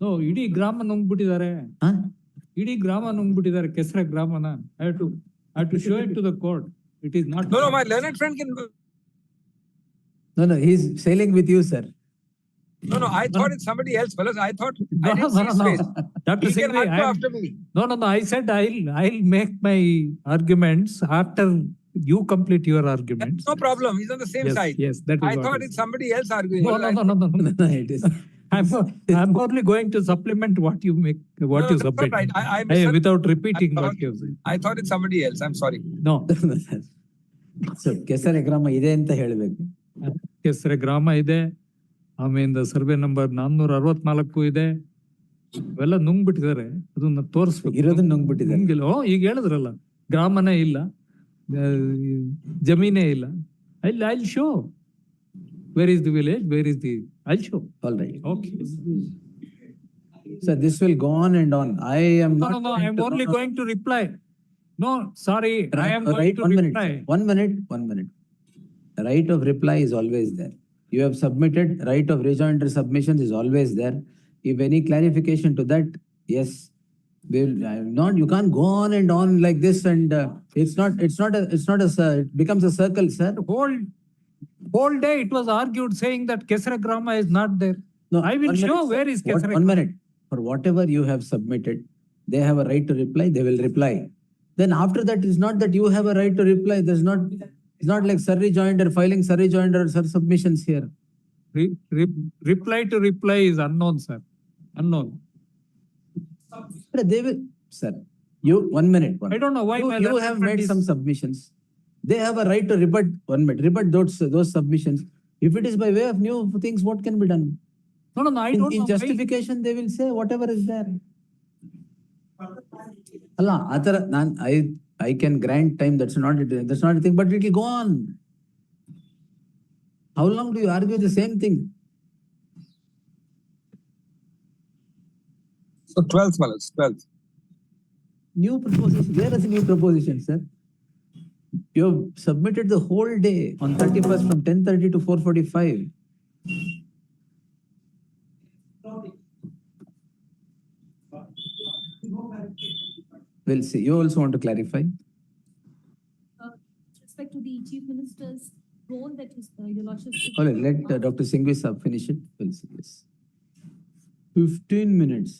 No, ಇಡೀ ಗ್ರಾಮ ನುಂಗ್ಬಿಟ್ಟಿದ್ದಾರೆ. ಇಡೀ ಗ್ರಾಮ ನುಂಗ್ಬಿಟ್ಟಿದ್ದಾರೆ, ಕೆಸರೆ ಗ್ರಾಮನ. I have to show it to the court. It is not. No, my learned friend can. No, he's sailing with you, sir. No, I thought it's somebody else, fellas. I thought No, I didn't see his face. Dr. He can Singhvi, argue after me. No. I said I'll make my arguments after you complete your arguments. No problem. He's on the same side. Yes, that is I what thought it it's somebody else arguing. No. It is. I'm only going to supplement what you make, what you that's submit. all right. Without repeating what you say. I thought it's somebody else. I'm sorry. No. So, ಕೆಸರೆ ಗ್ರಾಮ ಇದೆ ಅಂತ ಹೇಳಬೇಕು. ಕೆಸರೆ ಗ್ರಾಮ ಇದೆ, ಆಮೇಲೆ survey number 464 ಇದೆ. ಇವೆಲ್ಲ ನುಂಗ್ಬಿಟ್ಟಿದ್ದಾರೆ, ಅದನ್ನ ತೋರಿಸ್ಬೇಕು. ಇರೋದನ್ನ ನುಂಗ್ಬಿಟ್ಟಿದ್ದಾರೆ. ಈಗ ಹೇಳಿದ್ರಲ್ಲ, ಗ್ರಾಮನೇ ಇಲ್ಲ, ಜಮೀನೇ ಇಲ್ಲ. I'll show. Where is the village? Where is the? I'll show. All right. Okay. So this will go on and on. I am not. No. I'm only going to reply. No, sorry. I am going Right, to 1 reply. minute. 1 minute. The right of reply is always there. You have submitted. Right of rejoinder submissions is always there. If any clarification to that, yes. You can't go on and on like this, and it's not it becomes a circle, sir. Whole day it was argued saying that Kesara Grama is not there. No, I will show where is Kesara. 1 minute. For whatever you have submitted, they have a right to reply, they will reply. Then after that, it's not that you have a right to reply. It's not like sir rejoinder, filing sir rejoinder, sir submissions here. Reply to reply is unknown, sir. Unknown. They will, sir. You 1 minute. I don't know why you have made some submissions. They have a right to rebut. 1 minute. Rebut those submissions. If it is by way of new things, what can be done? No. I don't know. In justification, they will say whatever is there. Allah, I can grant time. That's not a thing. But it will go on. How long do you argue the same thing? So 12th, fellas. 12th. New proposition. Where is the new proposition, sir? You have submitted the whole day on 31st from 10:30 to 4:45. We'll see. You also want to clarify? With respect to the Chief Minister's role that your Lordship. All right, let Dr. Singhvi sir finish it. We'll see. Yes. 15 minutes.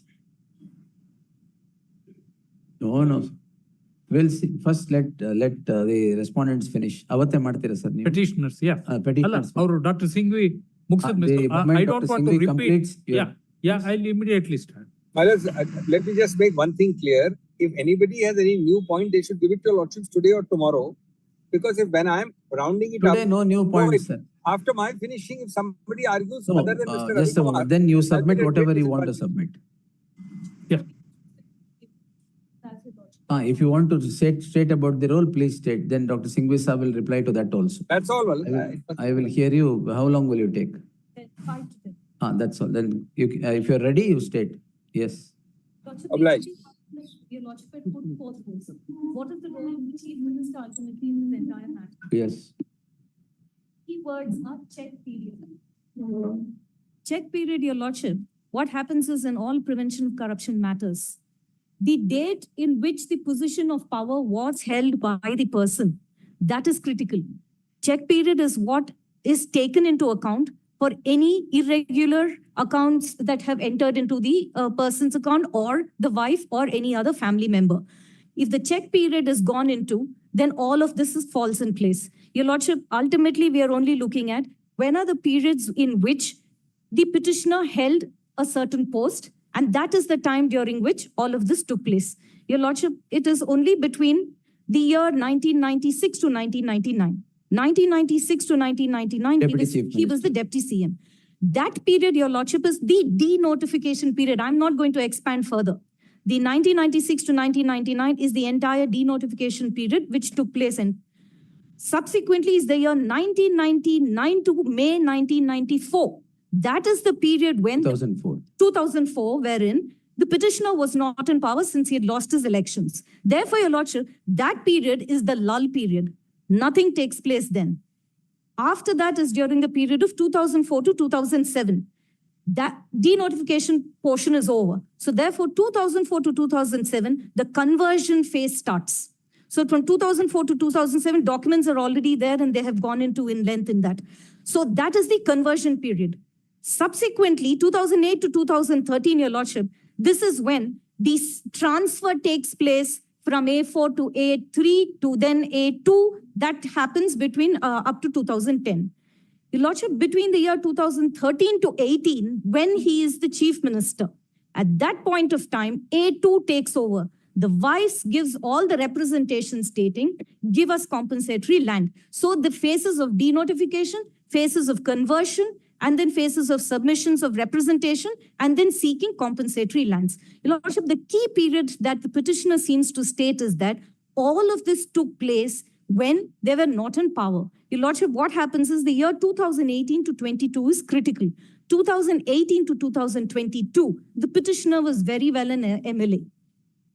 No. We'll see. First, let the respondents finish. Avatte ಮಾಡ್ತೀರಾ sir ನೀವು? Petitioners, yeah. Petitioners. ಅವರು Dr. Singhvi ಮುಗಿಸಿದ I don't want to repeat. Yeah, I'll immediately start. Let me just make one thing clear. If anybody has any new point, they should give it to your lordships today or tomorrow. Because when I am rounding it Today, up, no new points, sir. After my finishing, if somebody argues No, other than Mr. just a moment. Then you submit whatever you want to submit. Yeah. If you want to state about the role, please state. Then Dr. Singhvi sir will reply to that also. That's all. Well, I will hear you. How long will you take? 5 to 10. That's all. Then if you're ready, you state. Yes. Obliged. Your Lordship had put forth rules. What is the role of the Chief Minister ultimately in this entire matter? Yes. Key words are check period. Check period, Your Lordship. What happens is in all prevention of corruption matters, the date in which the position of power was held by the person, that is critical. Check period is what is taken into account for any irregular accounts that have entered into the person's account or the wife or any other family member. If the check period is gone into, then all of this falls in place. Your Lordship, ultimately, we are only looking at when are the periods in which the petitioner held a certain post, and that is the time during which all of this took place. Your Lordship, it is only between the year 1996 to 1999. 1996 to 1999, he was the Deputy CM. That period, Your Lordship, is the denotification period. I'm not going to expand further. The 1996 to 1999 is the entire denotification period which took place, and subsequently is the year 1999 to May 1994. That is the period when 2004, wherein the petitioner was not in power since he had lost his elections. Therefore, Your Lordship, that period is the lull period. Nothing takes place then. After that is during the period of 2004 to 2007. that denotification portion is over. So therefore, 2004 to 2007, the conversion phase starts. So from 2004 to 2007, documents are already there and they have gone into in length in that. So that is the conversion period. Subsequently, 2008 to 2013, Your Lordship, this is when this transfer takes place from A4 to A3 to then A2. That happens between up to 2010. Your Lordship, between the year 2013 to 18, when he is the chief minister, at that point of time, A2 takes over. The vice gives all the representation stating, give us compensatory land. So the phases of denotification, phases of conversion, and then phases of submissions of representation, and then seeking compensatory lands. Your Lordship, the key period that the petitioner seems to state is that all of this took place when they were not in power. Your Lordship, what happens is the year 2018 to 22 is critical. 2018 to 2022, the petitioner was very well an MLA.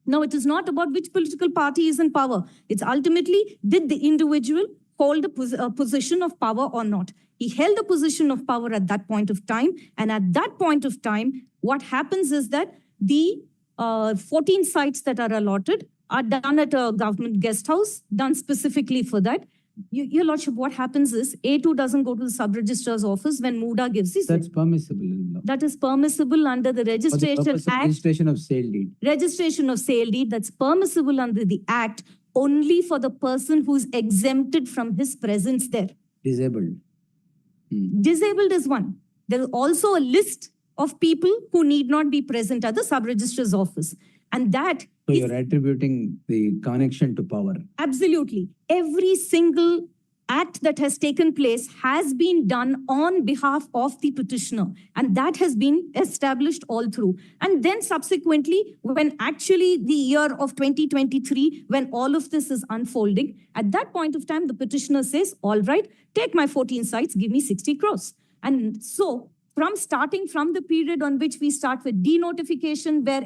Now, it is not about which political party is in power. It's ultimately, did the individual hold a position of power or not? He held a position of power at that point of time. And at that point of time, what happens is that the 14 sites that are allotted are done at a government guest house, done specifically for that. Your Lordship, what happens is A2 doesn't go to the sub-registrar's office when muda gives this. That's permissible in law. That is permissible under the Registration Act. Registration of sale deed. Registration of sale deed, that's permissible under the Act only for the person who is exempted from his presence there. Disabled. Disabled is one. There is also a list of people who need not be present at the sub-registrar's office. And that So you're attributing the connection to power. Absolutely. Every single act that has taken place has been done on behalf of the petitioner. And that has been established all through. And then subsequently, when actually the year of 2023, when all of this is unfolding, at that point of time, the petitioner says, all right, take my 14 sites, give me 60 crores. And so starting from the period on which we start with denotification, where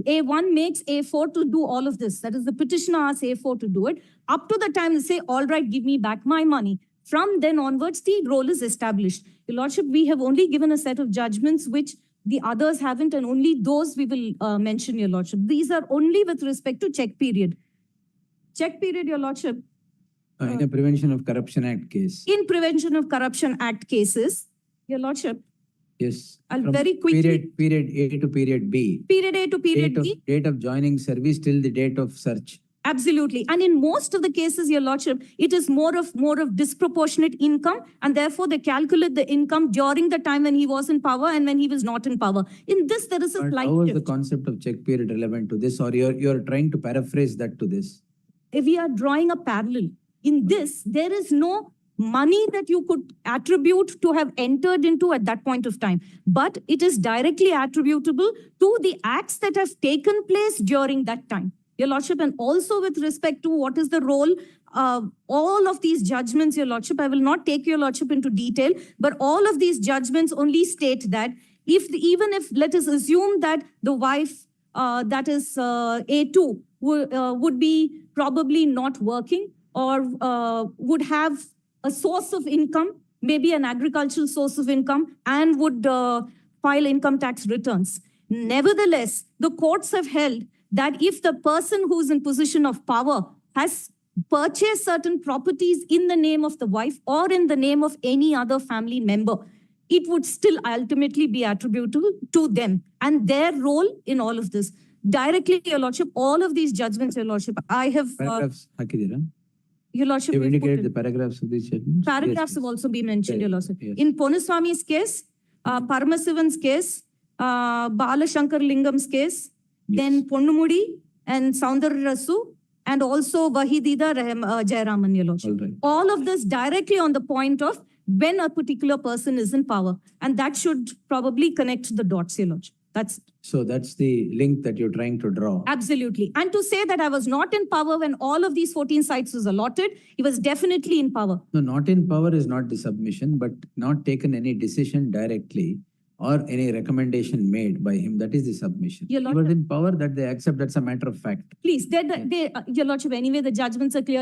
A1 makes A4 to do all of this. That is, the petitioner asks A4 to do it. Up to the time they say, all right, give me back my money. From then onwards, the role is established. Your Lordship, we have only given a set of judgments which the others haven't, and only those we will mention, Your Lordship. These are only with respect to check period. Check period, Your Lordship. In a Prevention of Corruption Act case. In Prevention of Corruption Act cases, Your Lordship. Yes. I'll From very quickly. Period A to period B. Period A to period B. Date of joining service till the date of search. Absolutely. And in most of the cases, Your Lordship, it is more of disproportionate income. And therefore, they calculate the income during the time when he was in power and when he was not in power. In this, there is a slight How is shift. the concept of check period relevant to this? Or you're trying to paraphrase that to this? We are drawing a parallel. In this, there is no money that you could attribute to have entered into at that point of time. But it is directly attributable to the acts that have taken place during that time. Your Lordship, and also with respect to what is the role of all of these judgments, Your Lordship, I will not take Your Lordship into detail, but all of these judgments only state that even if let us assume that the wife, that is A2, would be probably not working or would have a source of income, maybe an agricultural source of income, and would file income tax returns. Nevertheless, the courts have held that if the person who is in position of power has purchased certain properties in the name of the wife or in the name of any other family member, it would still ultimately be attributable to them and their role in all of this. Directly, Your Lordship, all of these judgments, Your Lordship, I have... Paragraphs, Your Lordship, you've indicated the paragraphs of these judgments? paragraphs Yes, have yes. also been mentioned, Your Lordship. Yes. In Ponuswami's case, Paramasivan's case, Balashankar Lingam's case, then Ponnumudi and Soundararasu, and also Vahidida Jayaraman, Your Lordship. All right. All of this directly on the point of when a particular person is in power. And that should probably connect the dots, Your Lordship. That's So that's the link that you're trying to draw. absolutely. And to say that I was not in power when all of these 14 sites was allotted, he was definitely in power. No, not in power is not the submission, but not taken any decision directly. or any recommendation made by him, that is the submission. Your He was Lordship- in power that they accept, that's a matter of fact. Please, Your Lordship, anyway, the judgments are clear.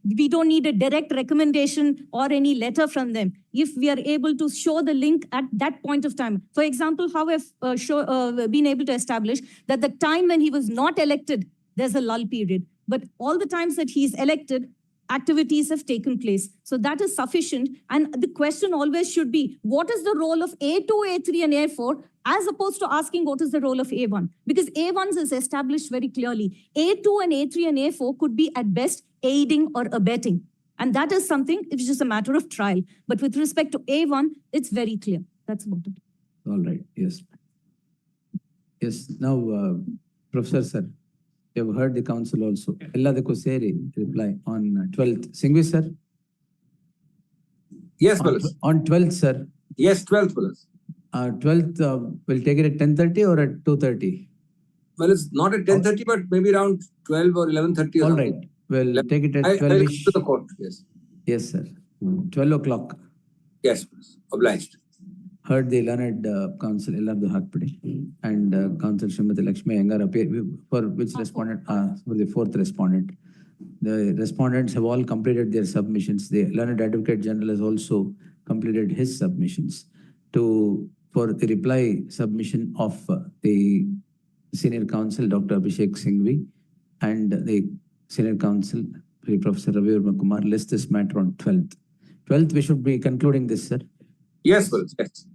We don't need a direct recommendation or any letter from them. If we are able to show the link at that point of time, for example, how I've been able to establish that the time when he was not elected, there's a lull period. But all the times that he's elected, activities have taken place. So that is sufficient. And the question always should be, what is the role of A2, A3, and A4, as opposed to asking what is the role of A1? Because A1 is established very clearly. A2 and A3 and A4 could be at best aiding or abetting. And that is something, it's just a matter of trial. But with respect to A1, it's very clear. That's about it. All right, yes. Yes, now, Professor sir, you have heard the council also. Elladakku seri reply on 12th. Singhvi sir? Yes, On fellas. on 12th, sir. Yes, 12th, fellas. 12th, we'll take it at 10:30 or at 2:30? Well, it's not at 10:30, but maybe around 12 or 11:30 or All something. right, we'll take it at I'll come 12-ish. to the court, yes. Yes, sir. 12 o'clock. Yes, fellas. Obliged. Heard the learned council, Ellardu Hakpidi, and council Srimati Lakshmi Iyengar appear, for which respondent, for the fourth respondent. The respondents have all completed their submissions. The learned advocate general has also completed his submissions for the reply submission of the senior counsel, Dr. Abhishek Singhvi, and the senior counsel, Professor Ravi Verma Kumar, list this matter on 12th. 12th, we should be concluding this, sir. Yes, fellas. Yes.